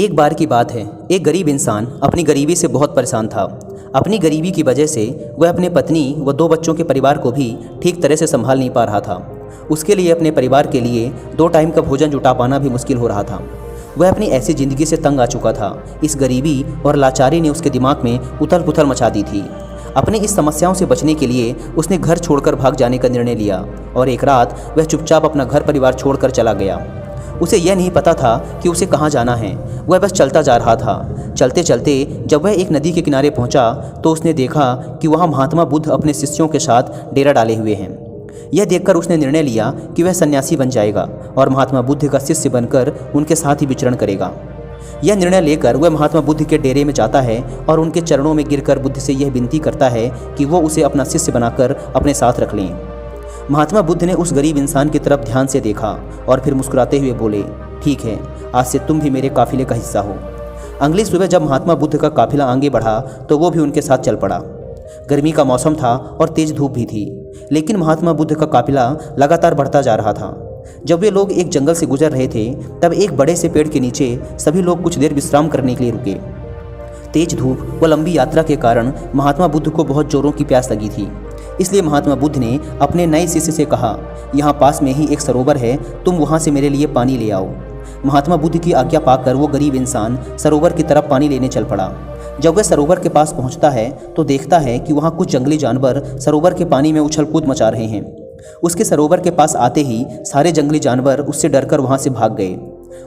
एक बार की बात है, एक गरीब इंसान अपनी गरीबी से बहुत परेशान था। अपनी गरीबी की वजह से वह अपने पत्नी व 2 बच्चों के परिवार को भी ठीक तरह से संभाल नहीं पा रहा था। उसके लिए अपने परिवार के लिए 2 टाइम का भोजन जुटा पाना भी मुश्किल हो रहा था। वह अपनी ऐसी ज़िंदगी से तंग आ चुका था। इस गरीबी और लाचारी ने उसके दिमाग में उथल पुथल मचा दी थी। अपनी इस समस्याओं से बचने के लिए उसने घर छोड़कर भाग जाने का निर्णय लिया और एक रात वह चुपचाप अपना घर परिवार छोड़कर चला गया। उसे यह नहीं पता था कि उसे कहाँ जाना है। वह बस चलता जा रहा था। चलते चलते जब वह एक नदी के किनारे पहुंचा तो उसने देखा कि वहाँ महात्मा बुद्ध अपने शिष्यों के साथ डेरा डाले हुए हैं। यह देखकर उसने निर्णय लिया कि वह सन्यासी बन जाएगा और महात्मा बुद्ध का शिष्य बनकर उनके साथ ही विचरण करेगा। यह निर्णय लेकर वह महात्मा बुद्ध के डेरे में जाता है और उनके चरणों में गिरकर बुद्ध से यह विनती करता है कि वो उसे अपना शिष्य बनाकर अपने साथ रख लें। महात्मा बुद्ध ने उस गरीब इंसान की तरफ ध्यान से देखा और फिर मुस्कुराते हुए बोले, ठीक है, आज से तुम भी मेरे काफिले का हिस्सा हो। अगली सुबह जब महात्मा बुद्ध का काफिला आगे बढ़ा तो वो भी उनके साथ चल पड़ा। गर्मी का मौसम था और तेज धूप भी थी, लेकिन महात्मा बुद्ध का काफिला लगातार बढ़ता जा रहा था। जब वे लोग एक जंगल से गुजर रहे थे तब एक बड़े से पेड़ के नीचे सभी लोग कुछ देर विश्राम करने के लिए रुके। तेज धूप व लंबी यात्रा के कारण महात्मा बुद्ध को बहुत जोरों की प्यास लगी थी। इसलिए महात्मा बुद्ध ने अपने नए शिष्य से कहा, यहाँ पास में ही एक सरोवर है, तुम वहाँ से मेरे लिए पानी ले आओ। महात्मा बुद्ध की आज्ञा पाकर वो गरीब इंसान सरोवर की तरफ पानी लेने चल पड़ा। जब वह सरोवर के पास पहुँचता है तो देखता है कि वहाँ कुछ जंगली जानवर सरोवर के पानी में उछल कूद मचा रहे हैं। उसके सरोवर के पास आते ही सारे जंगली जानवर उससे डरकर वहाँ से भाग गए।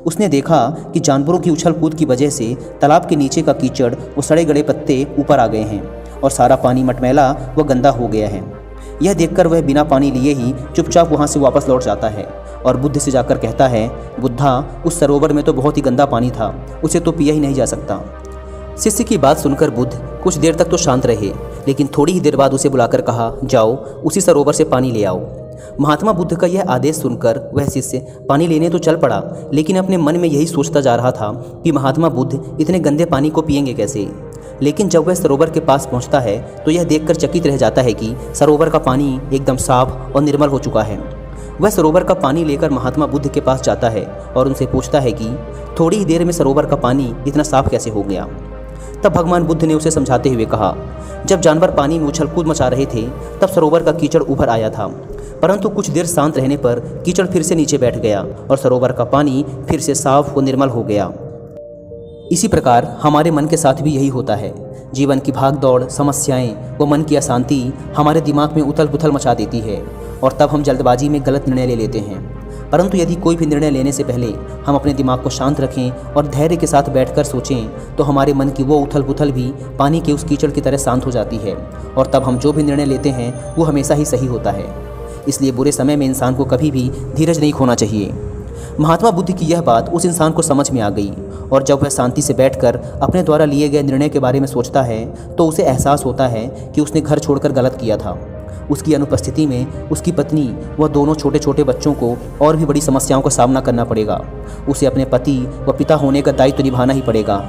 उसने देखा कि जानवरों की उछल कूद की वजह से तालाब के नीचे का कीचड़ व सड़े गड़े पत्ते ऊपर आ गए हैं और सारा पानी मटमैला व गंदा हो गया है। यह देखकर वह बिना पानी लिए ही चुपचाप वहाँ से वापस लौट जाता है और बुद्ध से जाकर कहता है, बुद्धा, उस सरोवर में तो बहुत ही गंदा पानी था, उसे तो पिया ही नहीं जा सकता। शिष्य की बात सुनकर बुद्ध कुछ देर तक तो शांत रहे, लेकिन थोड़ी ही देर बाद उसे बुलाकर कहा, जाओ उसी सरोवर से पानी ले आओ। महात्मा बुद्ध का यह आदेश सुनकर वह शिष्य पानी लेने तो चल पड़ा, लेकिन अपने मन में यही सोचता जा रहा था कि महात्मा बुद्ध इतने गंदे पानी को पिएंगे कैसे। लेकिन जब वह सरोवर के पास पहुंचता है तो यह देखकर चकित रह जाता है कि सरोवर का पानी एकदम साफ और निर्मल हो चुका है। वह सरोवर का पानी लेकर महात्मा बुद्ध के पास जाता है और उनसे पूछता है कि थोड़ी ही देर में सरोवर का पानी इतना साफ कैसे हो गया। तब भगवान बुद्ध ने उसे समझाते हुए कहा, जब जानवर पानी में उछल कूद मचा रहे थे तब सरोवर का कीचड़ उभर आया था, परंतु कुछ देर शांत रहने पर कीचड़ फिर से नीचे बैठ गया और सरोवर का पानी फिर से साफ व निर्मल हो गया। इसी प्रकार हमारे मन के साथ भी यही होता है। जीवन की भाग दौड़, समस्याएं व मन की अशांति हमारे दिमाग में उथल पुथल मचा देती है और तब हम जल्दबाजी में गलत निर्णय ले लेते हैं। परंतु यदि कोई भी निर्णय लेने से पहले हम अपने दिमाग को शांत रखें और धैर्य के साथ बैठकर सोचें तो हमारे मन की वो उथल पुथल भी पानी के उस कीचड़ की तरह शांत हो जाती है और तब हम जो भी निर्णय लेते हैं वो हमेशा ही सही होता है। इसलिए बुरे समय में इंसान को कभी भी धीरज नहीं खोना चाहिए। महात्मा बुद्ध की यह बात उस इंसान को समझ में आ गई और जब वह शांति से बैठकर अपने द्वारा लिए गए निर्णय के बारे में सोचता है तो उसे एहसास होता है कि उसने घर छोड़कर गलत किया था। उसकी अनुपस्थिति में उसकी पत्नी व दोनों छोटे छोटे बच्चों को और भी बड़ी समस्याओं का सामना करना पड़ेगा। उसे अपने पति व पिता होने का दायित्व निभाना ही पड़ेगा।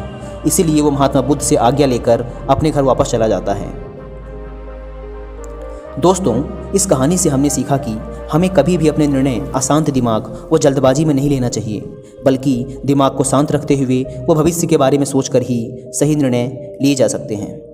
इसीलिए वो महात्मा बुद्ध से आज्ञा लेकर अपने घर वापस चला जाता है। दोस्तों, इस कहानी से हमने सीखा कि हमें कभी भी अपने निर्णय अशांत दिमाग व जल्दबाजी में नहीं लेना चाहिए, बल्कि दिमाग को शांत रखते हुए वो भविष्य के बारे में सोचकर ही सही निर्णय लिए जा सकते हैं।